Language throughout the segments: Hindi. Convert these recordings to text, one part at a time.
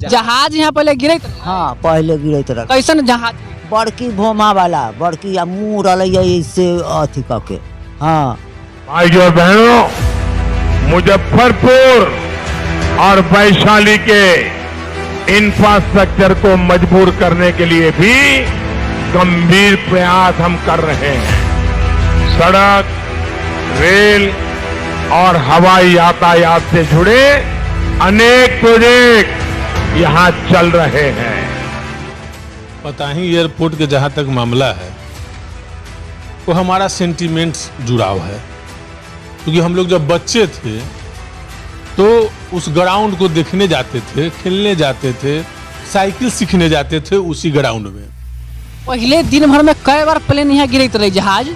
जहाज यहाँ पहले गिरत रहे? हाँ पहले गिरत रहे। कैसन जहाज? बड़की भोमा वाला बड़की आ मुँह रही इससे अथी करके। हाँ भाइयों और बहनों, मुजफ्फरपुर और वैशाली के इंफ्रास्ट्रक्चर को मजबूर करने के लिए भी गंभीर प्रयास हम कर रहे हैं। सड़क, रेल और हवाई यातायात से जुड़े अनेक प्रोजेक्ट यहां चल रहे हैं। पताही एयरपोर्ट के जहां तक मामला है वो हमारा सेंटीमेंट्स जुड़ाव है, क्योंकि हम लोग जब बच्चे थे तो उस ग्राउंड को देखने जाते थे, खेलने जाते थे, साइकिल सीखने जाते थे उसी ग्राउंड में। पहले दिन भर में कई बार प्लेन यहाँ गिरत रहे जहाज?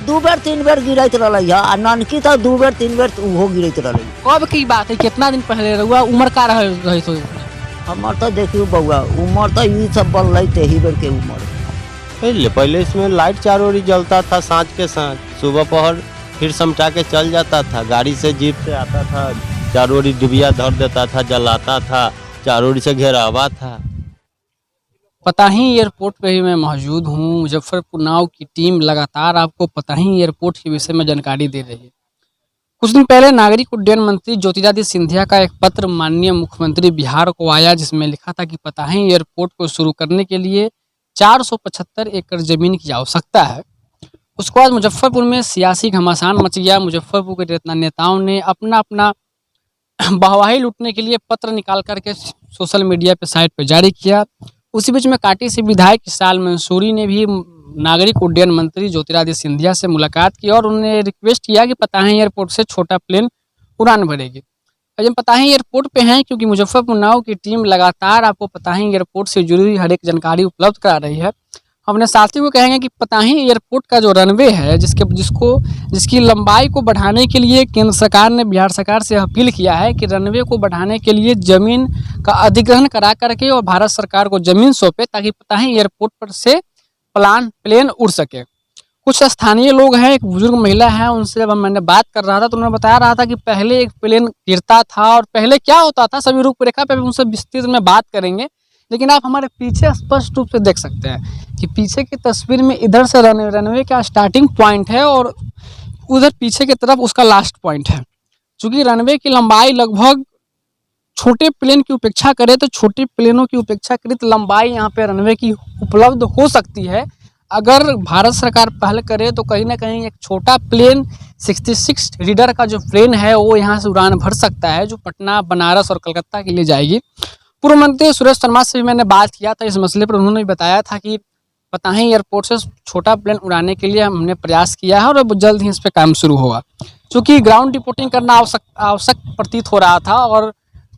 2 बेर 3 बेर गिरत रही है। ननकी तो 2 बेर 3 बेर उहो गिरत रही। कब की बात है? कितना दिन पहले रहुआ? उम्र का रहे तो? हमार तो देखियो बउआ उम्र तो ये सब बन रही तेही बेर के उम्र। पहले इसमें लाइट चारों ओर जलता था सांझ के सांझ, सुबह पहर फिर समटा के चल जाता था। गाड़ी से जीप से आता था, चारों ओर डिबिया धर देता था, जलाता था, चारों ओर से घेरावा था। पताही एयरपोर्ट पे ही मैं मौजूद हूँ। मुजफ्फरपुर नाव की टीम लगातार आपको पताही एयरपोर्ट के विषय में जानकारी दे रही है। कुछ दिन पहले नागरिक उड्डयन मंत्री ज्योतिरादित्य सिंधिया का एक पत्र माननीय मुख्यमंत्री बिहार को आया, जिसमें लिखा था कि पताही एयरपोर्ट को शुरू करने के लिए 475 एकड़ जमीन की आवश्यकता है। उसके बाद मुजफ्फरपुर में सियासी घमासान मच गया। मुजफ्फरपुर के नेताओं ने अपना अपना वाहवाही लूटने के लिए पत्र निकाल करके सोशल मीडिया पे साइट पे जारी किया। उसी बीच में कांटी से विधायक इसाल मंसूरी ने भी नागरिक उड्डयन मंत्री ज्योतिरादित्य सिंधिया से मुलाकात की और उन्हें रिक्वेस्ट किया कि पताही एयरपोर्ट से छोटा प्लेन उड़ान भरेगी। आज हम पताही एयरपोर्ट पे हैं क्योंकि मुजफ्फरपुर नाव की टीम लगातार आपको पताही एयरपोर्ट से जुड़ी हर एक जानकारी उपलब्ध करा रही है। हमने साथी को कहेंगे कि पताही एयरपोर्ट का जो रनवे है जिसकी लंबाई को बढ़ाने के लिए केंद्र सरकार ने बिहार सरकार से अपील किया है कि रनवे को बढ़ाने के लिए जमीन का अधिग्रहण करा करके और भारत सरकार को जमीन सौंपे ताकि पताही एयरपोर्ट पर से प्लेन उड़ सके। कुछ स्थानीय लोग हैं, एक बुजुर्ग महिला है, उनसे जब मैंने बात कर रहा था तो उन्होंने बता रहा था कि पहले एक प्लेन गिरता था और पहले क्या होता था, सभी रूपरेखा पे उनसे विस्तृत में बात करेंगे। लेकिन आप हमारे पीछे स्पष्ट रूप से देख सकते हैं कि पीछे की तस्वीर में इधर से रनवे का स्टार्टिंग पॉइंट है और उधर पीछे की तरफ उसका लास्ट पॉइंट है। चूँकि रनवे की लंबाई लगभग छोटे प्लेन की उपेक्षा करें तो छोटे प्लेनों की उपेक्षाकृत लंबाई यहाँ पे रनवे की उपलब्ध हो सकती है। अगर भारत सरकार पहल करे तो कहीं ना कहीं एक छोटा प्लेन 66 रीडर का जो प्लेन है वो यहाँ से उड़ान भर सकता है, जो पटना, बनारस और कलकत्ता के लिए जाएगी। पूर्व मंत्री सुरेश शर्मा से भी मैंने बात किया था इस मसले पर। उन्होंने भी बताया था कि पताही एयरपोर्ट से छोटा प्लेन उड़ाने के लिए हमने प्रयास किया है और अब जल्द ही इस पर काम शुरू होगा। चूँकि ग्राउंड रिपोर्टिंग करना आवश्यक प्रतीत हो रहा था और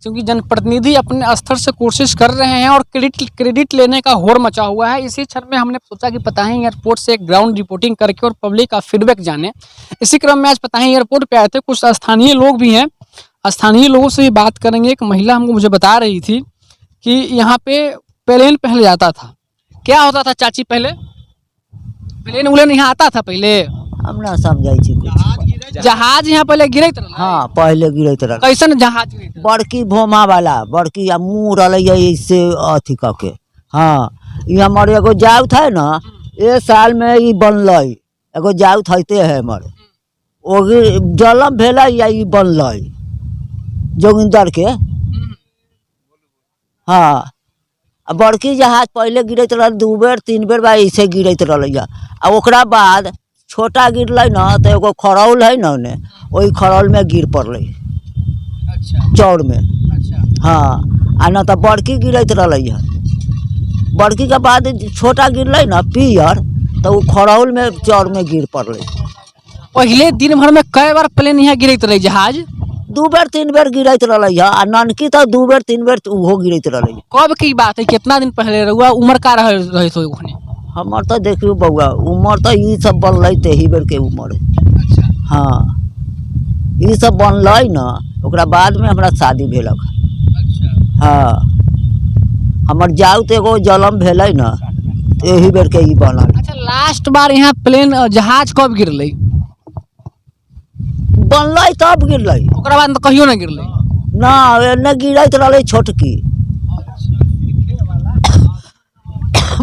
क्योंकि जनप्रतिनिधि अपने स्तर से कोशिश कर रहे हैं और क्रेडिट लेने का होड़ मचा हुआ है, इसी क्षण में हमने सोचा कि पताही एयरपोर्ट से एक ग्राउंड रिपोर्टिंग करके और पब्लिक का फीडबैक जाने। इसी क्रम में आज पताही एयरपोर्ट पे आए थे। कुछ स्थानीय लोग भी हैं, स्थानीय लोगों से भी बात करेंगे। एक महिला हमको मुझे बता रही थी कि यहाँ पे प्लेन पहले जाता था। क्या होता था चाची? पहले प्लेन उलेन यहाँ आता था पहले? हम ना समझाई जहाज यहाँ पहले गिरत रहे? हाँ पहले गिरत रहे। कैसन जहाज? बड़की भोमा वाला बड़की आ मुँह रही इससे अथी करके। हाँ ये हमारे एगो जाउत है ना, ए साल में ये बनल एगो जाउत है हमारे वो जलम भेल या ये बनल जोगिंदर के। हाँ बड़की जहाज पहले गिरत रहा 2 बेर 3 बेर बा ऐसे गिरत रही है। आ ओकरा बाद छोटा गिरल ना तो एगो खरौल है ना उन्हें वही खरौल में गिर पड़ल। अच्छा। चौड़ में। अच्छा। हाँ आ ना तो बड़की गिरत रही है। बड़की के बाद छोटा गिरल ना पियर तो वो खरौल में चौड़ में गिर पड़ल। पहले दिन भर में कई बार प्लेन यहाँ गिरत रही जहाज? 2 बेर 3 बेर गिरत रही है। आ ननकी तो 2 बेर 3 बेर उहो गिरत रही। कब की बात है? कितना दिन पहले रहुआ? उम्र का रहे तो? हमार तो देखियो बउआ उम्र तो ये सब बन रही तेही बेर के उम्र। अच्छा। हाँ ये सब बनल ना ओकरा बाद में हमारा शादी भेलक। अच्छा। हाँ हमार जाउत एगो जलम भेल ना यही बेर के बनल। अच्छा, लास्ट बार यहाँ प्लेन जहाज कब गिरल? बनल तब गिरल। ओकरा बाद तो कहियो ना गिरल? ना एने गिरत रही छोटकी।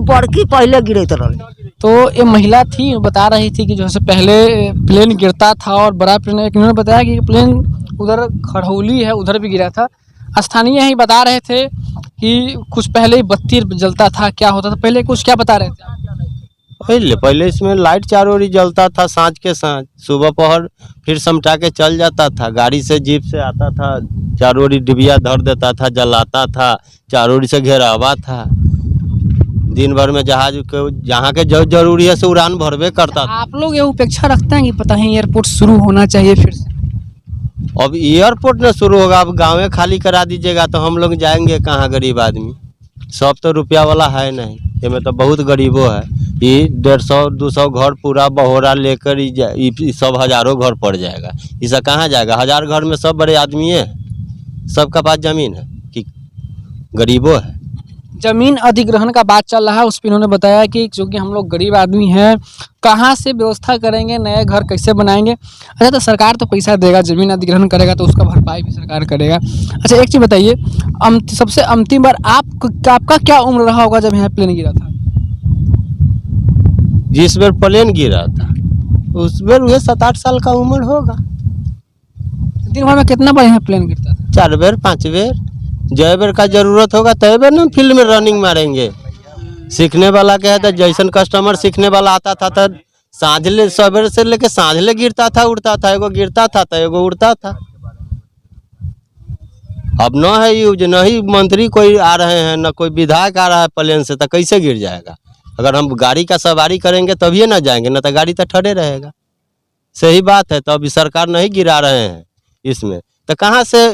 बड़की पहले गिरत रहे। तो ये महिला थी, बता रही थी कि जो है पहले प्लेन गिरता था और बड़ा प्लेन, एक इन्होंने बताया कि प्लेन उधर खड़ौली है उधर भी गिरा था। स्थानीय ही बता रहे थे कि कुछ पहले ही बत्ती जलता था, क्या होता था पहले, कुछ क्या बता रहे थे आप? पहले इसमें लाइट चारों ओर जलता था साँझ के साँझ, सुबह पहर फिर समटा के चल जाता था। गाड़ी से जीप से आता था, चारों ओर डिबिया धर देता था, जलाता था, चारों ओर से घेरावा था। दिन भर में जहाज को जहाँ के जो जरूरी है से उड़ान भरवे करता था। आप लोग ये उपेक्षा रखते हैं कि पता है एयरपोर्ट शुरू होना चाहिए फिर से? अब एयरपोर्ट न शुरू होगा, अब गाँवें खाली करा दीजिएगा तो हम लोग जाएंगे कहाँ? गरीब आदमी सब तो रुपया वाला है नहीं, इसमें तो बहुत गरीबों है। ये 150-200 घर पूरा बहोरा लेकर ई सब हजारों घर पड़ जाएगा। इससे कहाँ जाएगा? 1000 घर में सब बड़े आदमी है, सबका पास जमीन है कि गरीबों है। जमीन अधिग्रहण का बात चल रहा है, उस पर इन्होंने बताया कि चूँकि हम लोग गरीब आदमी हैं, कहाँ से व्यवस्था करेंगे, नए घर कैसे बनाएंगे? अच्छा, तो सरकार तो पैसा देगा, जमीन अधिग्रहण करेगा तो उसका भरपाई भी सरकार करेगा। अच्छा, एक चीज़ बताइए, सबसे अंतिम बार आपका क्या उम्र रहा होगा जब यहाँ प्लेन गिरा था? जिस बेर प्लेन गिरा था उस बेर वह 7-8 साल का उम्र होगा। दिन भर में कितना बार यहाँ प्लेन गिरता था? 4 बेर 5 बेर, जय बेर का जरूरत होगा तय बेर ना फील्ड में रनिंग मारेंगे। सीखने वाला क्या है तो जैसन कस्टमर सीखने वाला आता था तो सांझले सवेरे से लेके सांझले गिरता था, उड़ता था, एगो गिरता था तो एगो उड़ता था। अब न है यूज, न ही मंत्री कोई आ रहे हैं, न कोई विधायक आ रहा है प्लेन से, तो कैसे गिर जाएगा? अगर हम गाड़ी का सवारी करेंगे तभी ना जाएंगे, न तो गाड़ी तो ठड़े रहेगा। सही बात है। तो अभी सरकार नहीं गिरा रहे हैं इसमें, तो कहाँ से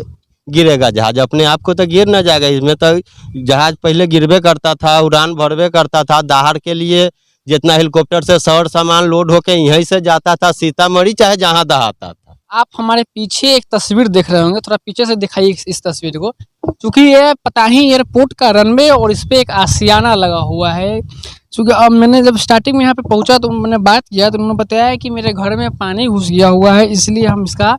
गिरेगा जहाज? अपने आप को तो गिर ना जाएगा। इसमें तो जहाज पहले गिरबे करता था, उड़ान भरबे करता था। दाहर के लिए जितना हेलीकॉप्टर से सौर सामान लोड होके यहीं से जाता था सीतामढ़ी, चाहे जहाँ दहाता था। आप हमारे पीछे एक तस्वीर देख रहे होंगे, थोड़ा पीछे से दिखाइए इस तस्वीर को। क्योंकि ये पताही एयरपोर्ट का रनवे और इस पे एक आशियाना लगा हुआ है। क्योंकि अब मैंने जब स्टार्टिंग में यहाँ पे पहुँचा तो मैंने बात किया तो उन्होंने बताया कि मेरे घर में पानी घुस गया हुआ है, इसलिए हम इसका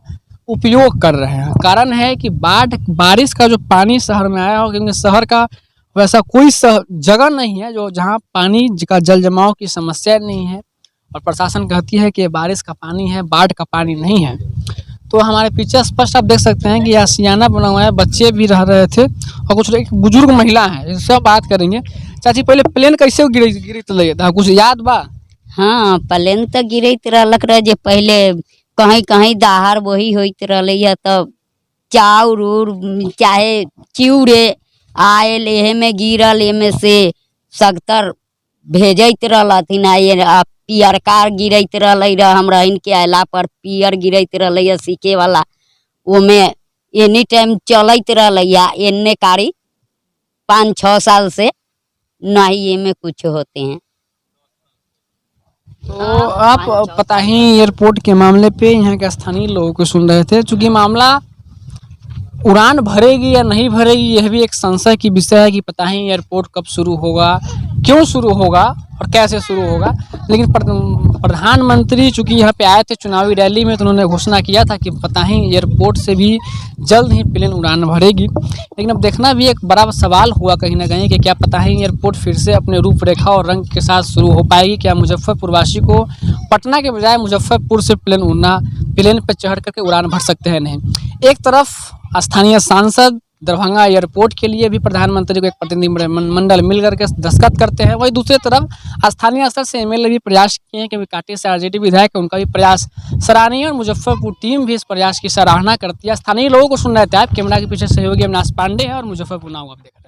उपयोग कर रहे हैं। कारण है कि बारिश का जो पानी शहर में आया हो, क्योंकि शहर का वैसा कोई जगह नहीं है जो जहाँ पानी का जल जमाव की समस्या नहीं है, और प्रशासन कहती है कि बारिश का पानी है, बाढ़ का पानी नहीं है। तो हमारे पीछे स्पष्ट आप देख सकते हैं कि आशियाना बना हुआ है, बच्चे भी रह रहे थे और कुछ एक बुजुर्ग महिला है, इससे बात करेंगे। चाची, पहले प्लेन कैसे गिरी था, कुछ याद बा? हाँ, प्लेन तो गिरत रहलक रहे, जे पहले कहीं कहीं दाहर वही होइत रहले तब चाउर उर चाहे चिउरे आयल एहे में गिरल, एमे से सख्तर भेजत रहलथिन। पियरका गिरत रहले हमरा इनके अयला पर पियर गिरत रहले सीखे वाला, ओमे एनी टाइम चलत रहले। एने कारी 5-6 साल से नहीं एमे कुछ होते हैं। तो आप पताही एयरपोर्ट के मामले पे यहाँ के स्थानीय लोगों को सुन रहे थे। चूँकि मामला उड़ान भरेगी या नहीं भरेगी यह भी एक संशय की विषय है कि पताही एयरपोर्ट कब शुरू होगा, क्यों शुरू होगा और कैसे शुरू होगा। लेकिन प्रधानमंत्री चूँकि यहाँ पे आए थे चुनावी रैली में, तो उन्होंने घोषणा किया था कि पताही एयरपोर्ट से भी जल्द ही प्लेन उड़ान भरेगी। लेकिन अब देखना भी एक बड़ा सवाल हुआ कहीं ना कहीं कि क्या पताही एयरपोर्ट फिर से अपने रूपरेखा और रंग के साथ शुरू हो पाएगी? क्या मुजफ्फरपुर वासी को पटना के बजाय मुजफ्फरपुर से प्लेन पर चढ़ करके उड़ान भर सकते हैं? नहीं। एक तरफ स्थानीय सांसद दरभंगा एयरपोर्ट के लिए भी प्रधानमंत्री को एक प्रतिनिधिमंडल मिल करके दस्तखत करते हैं, वही दूसरी तरफ स्थानीय स्तर से एमएलए भी प्रयास किए हैं, क्योंकि कांटे से आरजेडी विधायक है, उनका भी प्रयास सराहनीय है और मुजफ्फरपुर टीम भी इस प्रयास की सराहना करती है। स्थानीय लोगों को सुन रहे थे आप। कैमरा के पीछे सहयोगी अविनाश पांडे है और मुजफ्फरपुर नाव आप देख रहे हैं।